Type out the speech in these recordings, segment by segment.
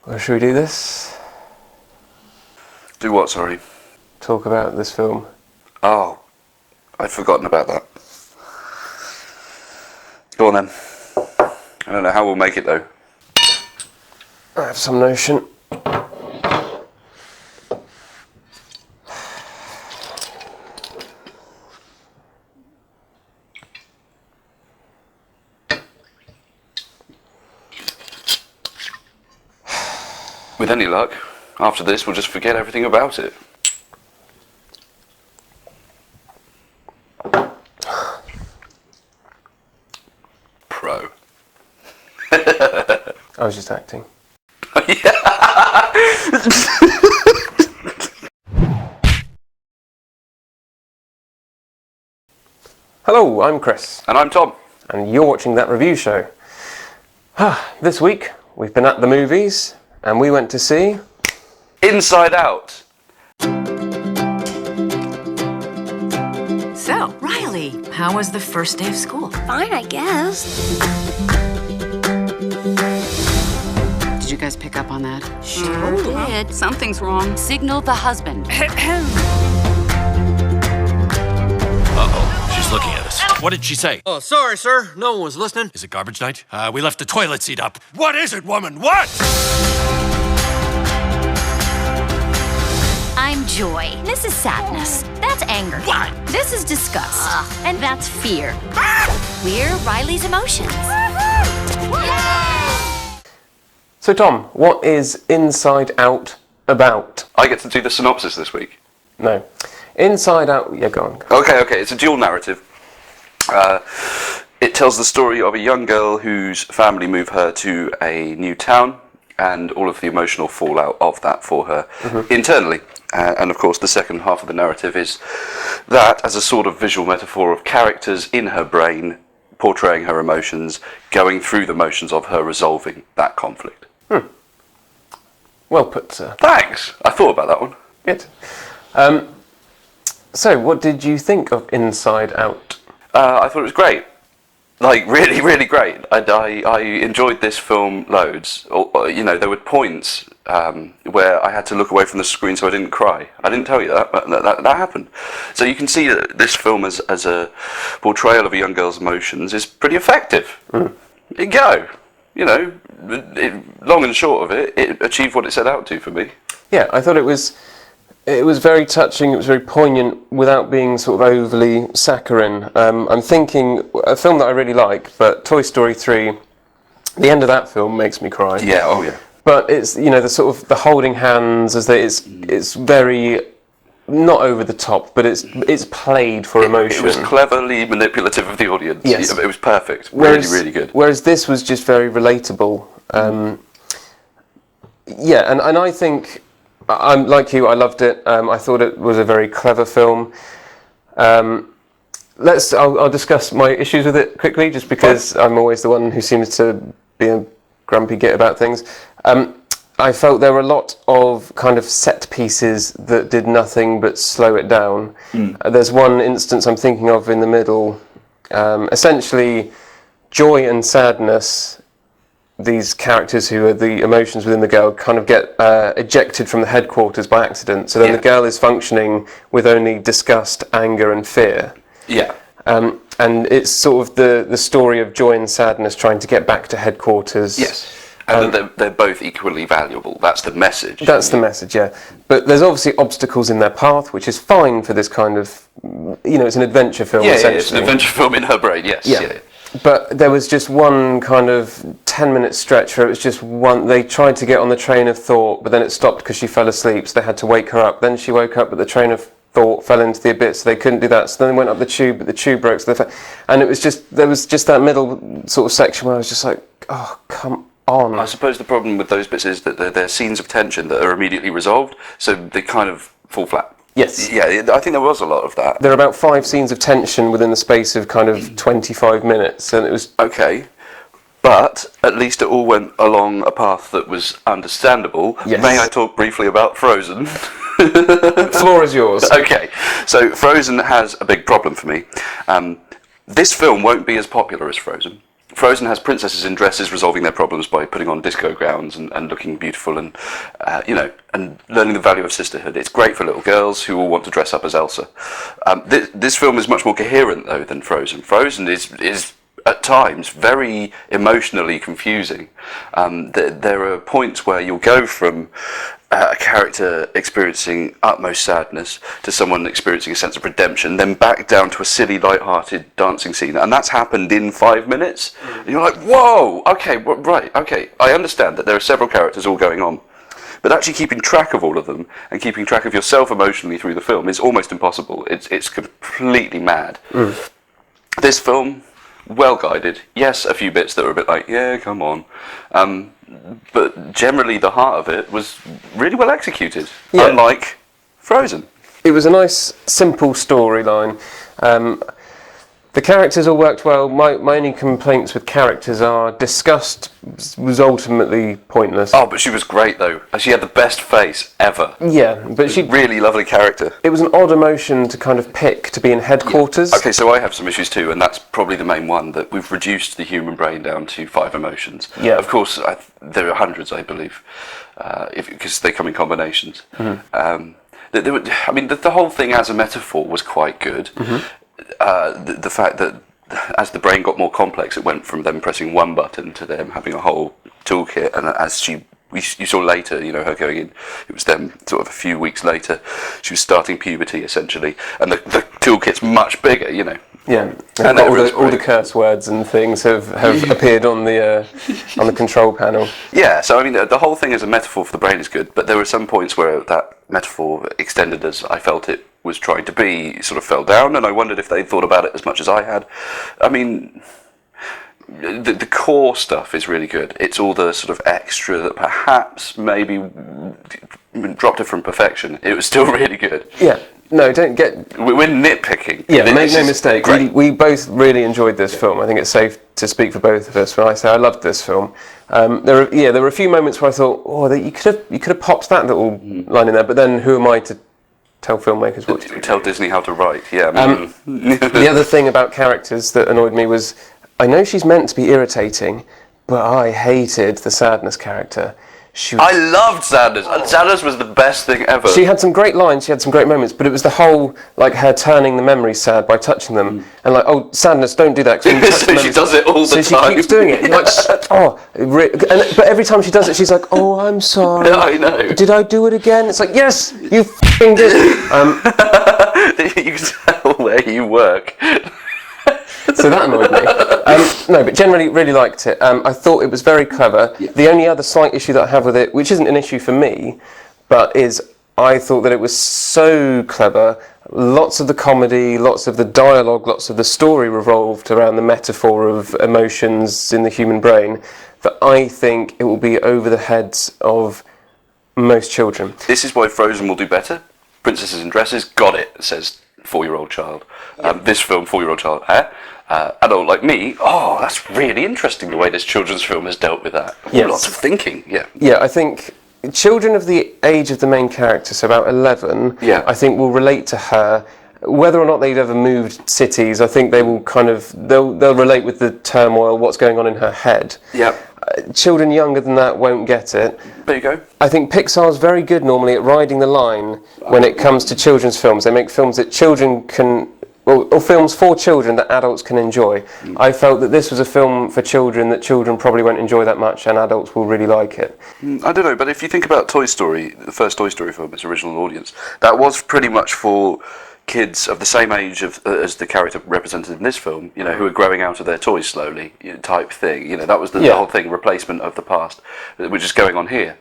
Well, should we do this? Do what, sorry? Talk about this film. Oh, I'd forgotten about that. Go on then. I don't know how we'll make it though. I have some notion. With any luck, after this we'll just forget everything about it. Pro. I was just acting. Hello, I'm Chris. And I'm Tom. And you're watching That Review Show. This week, we've been at the movies, and we went to see... Inside Out. So, Riley, how was the first day of school? Fine, I guess. Did you guys pick up on that? Sure did. Something's wrong. Signal the husband. Uh-oh, she's looking at us. What did she say? Oh, sorry, sir. No one was listening. Is it garbage night? We left the toilet seat up. What is it, woman? What? I'm joy. This is sadness. That's anger. What? This is disgust. And that's fear. We're Riley's emotions. So Tom, what is Inside Out about? I get to do the synopsis this week. No. Inside Out... Yeah, go on. Okay, it's a dual narrative. It tells the story of a young girl whose family move her to a new town and all of the emotional fallout of that for her internally. And of course the second half of the narrative is that as a sort of visual metaphor of characters in her brain portraying her emotions, going through the motions of her resolving that conflict. Well put, sir. Thanks! I thought about that one. Good. So, what did you think of Inside Out? I thought it was great. Like, really, really great. I enjoyed this film loads. You know, there were points where I had to look away from the screen so I didn't cry. I didn't tell you that, but that happened. So you can see that this film as a portrayal of a young girl's emotions is pretty effective. There you go. You know, long and short of it, it achieved what it set out to for me. Yeah, I thought it was very touching, it was very poignant without being sort of overly saccharine. I'm thinking, a film that I really like, but Toy Story 3, the end of that film makes me cry. Yeah, oh yeah. But it's, you know, the sort of the holding hands, it's very, not over the top, but it's played for emotion. It was cleverly manipulative of the audience. Yes. It was perfect. Really good. Whereas this was just very relatable. Yeah, and I think... I'm like you. I loved it. I thought it was a very clever film. I'll discuss my issues with it quickly, just because I'm always the one who seems to be a grumpy git about things. I felt there were a lot of kind of set pieces that did nothing but slow it down. There's one instance I'm thinking of in the middle. Essentially, joy and sadness. These characters who are the emotions within the girl kind of get ejected from the headquarters by accident. So then the girl is functioning with only disgust, anger and fear. Yeah. And it's sort of the story of joy and sadness trying to get back to headquarters. Yes. And they're both equally valuable. That's the message. That's the message, yeah. But there's obviously obstacles in their path, which is fine for this kind of, you know, it's an adventure film essentially. Yeah, it's an adventure film in her brain, yes. Yeah. But there was just one kind of 10-minute stretch where it was just one, they tried to get on the train of thought, but then it stopped because she fell asleep, so they had to wake her up. Then she woke up, but the train of thought fell into the abyss, so they couldn't do that. So then they went up the tube, but the tube broke, so and it was just, there was just that middle sort of section where I was just like, oh, come on. I suppose the problem with those bits is that they're scenes of tension that are immediately resolved, so they kind of fall flat. Yes. Yeah, I think there was a lot of that. There are about 5 scenes of tension within the space of kind of 25 minutes, and it was... Okay, but at least it all went along a path that was understandable. Yes. May I talk briefly about Frozen? The floor is yours. Okay, so Frozen has a big problem for me. This film won't be as popular as Frozen Frozen has princesses in dresses resolving their problems by putting on disco gowns and looking beautiful and, and learning the value of sisterhood. It's great for little girls who all want to dress up as Elsa. This film is much more coherent, though, than Frozen. Frozen is at times very emotionally confusing. There are points where you'll go from a character experiencing utmost sadness to someone experiencing a sense of redemption, then back down to a silly, light-hearted dancing scene, and that's happened in 5 minutes. And you're like, whoa, okay, right, okay, I understand that there are several characters all going on, but actually keeping track of all of them and keeping track of yourself emotionally through the film is almost impossible. It's completely mad. This film, well guided. Yes, a few bits that were a bit like, yeah, come on. But generally the heart of it was really well executed, unlike Frozen. It was a nice, simple storyline. The characters all worked well. My only complaints with characters are disgust was ultimately pointless. Oh, but she was great though. She had the best face ever. Yeah, but she really lovely character. It was an odd emotion to kind of pick to be in headquarters. Yeah. Okay, so I have some issues too, and that's probably the main one, that we've reduced the human brain down to 5 emotions. Yeah. Of course, there are hundreds, I believe, because they come in combinations. The whole thing as a metaphor was quite good. The fact that as the brain got more complex, it went from them pressing one button to them having a whole toolkit, and as you saw later, her going in, it was then sort of a few weeks later, she was starting puberty essentially, and the toolkit's much bigger, Yeah, and all the curse words and things have appeared on the control panel. Yeah, so the whole thing as a metaphor for the brain is good, but there were some points where that metaphor, extended as I felt it was trying to be, sort of fell down, and I wondered if they thought about it as much as I had. The core stuff is really good. It's all the sort of extra that perhaps maybe dropped it from perfection. It was still really good. Yeah. No, don't get... We're nitpicking. Yeah, make no mistake. We both really enjoyed this film. I think it's safe to speak for both of us when I say I loved this film. There were a few moments where I thought, you could have popped that little line in there, but then who am I to tell filmmakers what to do? Tell Disney how to write, yeah. The other thing about characters that annoyed me was, I know she's meant to be irritating, but I hated the sadness character. I loved Sadness. Sadness was the best thing ever. She had some great lines, she had some great moments, but it was the whole, her turning the memories sad by touching them, and Sadness, don't do that. So she does it all the time. So she keeps doing it. But every time she does it, she's like, oh, I'm sorry. I know. Did I do it again? It's like, yes, you f***ing did. You can tell where you work. So that annoyed me. No, but generally really liked it. I thought it was very clever. Yeah. The only other slight issue that I have with it, which isn't an issue for me, but is I thought that it was so clever. Lots of the comedy, lots of the dialogue, lots of the story revolved around the metaphor of emotions in the human brain, that I think it will be over the heads of most children. This is why Frozen will do better. Princesses in Dresses, got it, says 4-year-old child. This film, 4-year-old child, adult like me, that's really interesting the way this children's film has dealt with that. Yes. Lots of thinking, Yeah, I think children of the age of the main character, so about 11, I think will relate to her. Whether or not they've ever moved cities, I think they will they'll relate with the turmoil, what's going on in her head. Yeah. Children younger than that won't get it. There you go. I think Pixar's very good normally at riding the line when it comes to children's films. They make films that children can, or films for children that adults can enjoy. I felt that this was a film for children that children probably won't enjoy that much, and adults will really like it. I don't know, but if you think about Toy Story, the first Toy Story film, its original audience, that was pretty much for kids of the same age as the character represented in this film, who are growing out of their toys slowly, type thing. That was the whole thing, replacement of the past, which is going on here.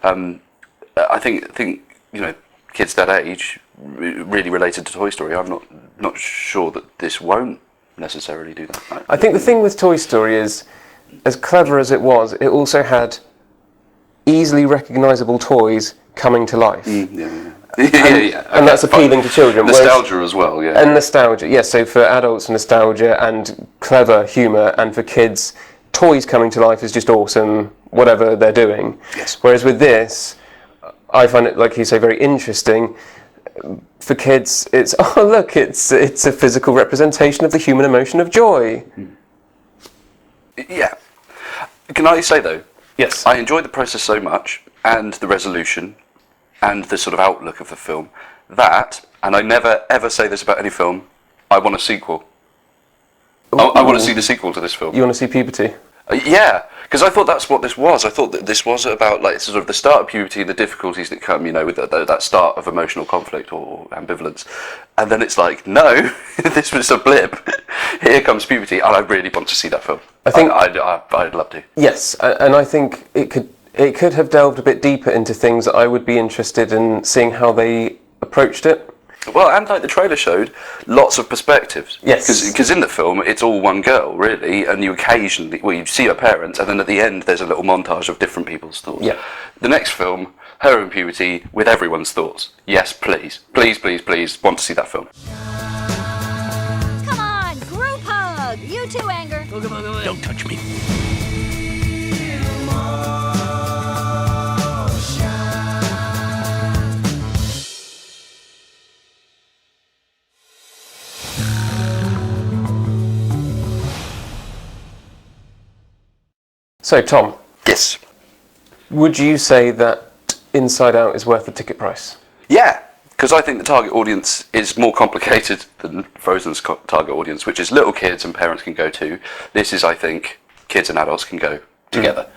I think kids that age really related to Toy Story. I'm not sure that this won't necessarily do that. I think the thing with Toy Story is, as clever as it was, it also had easily recognisable toys coming to life. And that's appealing to children. Nostalgia as well, yeah. And nostalgia, yes. So for adults, nostalgia and clever humour, and for kids, toys coming to life is just awesome, whatever they're doing. Yes. Whereas with this, I find it, like you say, very interesting. For kids, it's it's a physical representation of the human emotion of joy. Yeah. Can I say though? Yes. I enjoyed the process so much, and the resolution, and the sort of outlook of the film, that, and I never ever say this about any film, I want a sequel. I want to see the sequel to this film. You want to see puberty? Yeah, because I thought that's what this was. I thought that this was about like sort of the start of puberty, the difficulties that come, with that start of emotional conflict or ambivalence, and then it's like, no, this was a blip. Here comes puberty, and I really want to see that film. I think I'd love to. Yes, and I think it could have delved a bit deeper into things that I would be interested in seeing how they approached it. Well, and like the trailer showed, lots of perspectives. Yes. Because in the film, it's all one girl, really, and you occasionally, you see her parents, and then at the end, there's a little montage of different people's thoughts. Yeah. The next film, her in puberty, with everyone's thoughts. Yes, please. Please, please, please, want to see that film. Come on, group hug. You too, Anger. Don't touch me. So, Tom, Yes. would you say that Inside Out is worth the ticket price? Yeah, because I think the target audience is more complicated than Frozen's target audience, which is little kids and parents can go to. This is, I think, kids and adults can go together.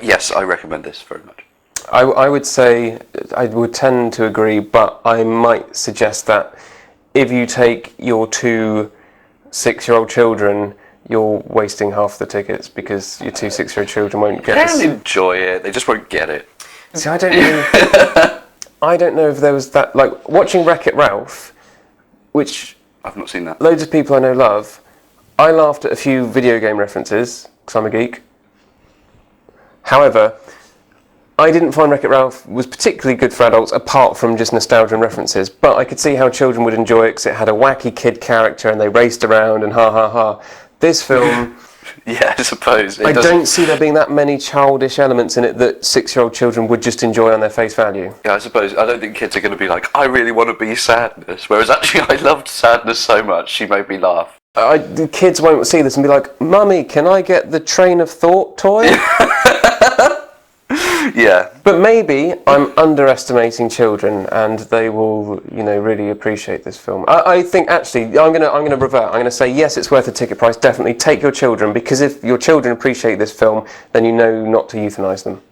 Yes, I recommend this very much. I would say, I would tend to agree, but I might suggest that if you take your 2 6-year-old children, you're wasting half the tickets because your 2 6-year-old children won't get They'll this. enjoy it, they just won't get it. See, I don't know. I don't know if there was that, like, watching Wreck-It Ralph, which I've not seen that. loads of people I know love. I laughed at a few video game references, because I'm a geek. However, I didn't find Wreck-It Ralph was particularly good for adults, apart from just nostalgia and references. But I could see how children would enjoy it, because it had a wacky kid character, and they raced around, and ha ha ha. This film, Yeah, I suppose. I don't see there being that many childish elements in it that 6-year-old children would just enjoy on their face value. Yeah, I suppose. I don't think kids are going to be like, I really want to be Sadness. Whereas actually, I loved Sadness so much, she made me laugh. The kids won't see this and be like, Mummy, can I get the train of thought toy? Yeah. But maybe I'm underestimating children, and they will, really appreciate this film. I think actually, I'm gonna revert. I'm gonna say yes, it's worth the ticket price. Definitely take your children, because if your children appreciate this film, then you know not to euthanize them.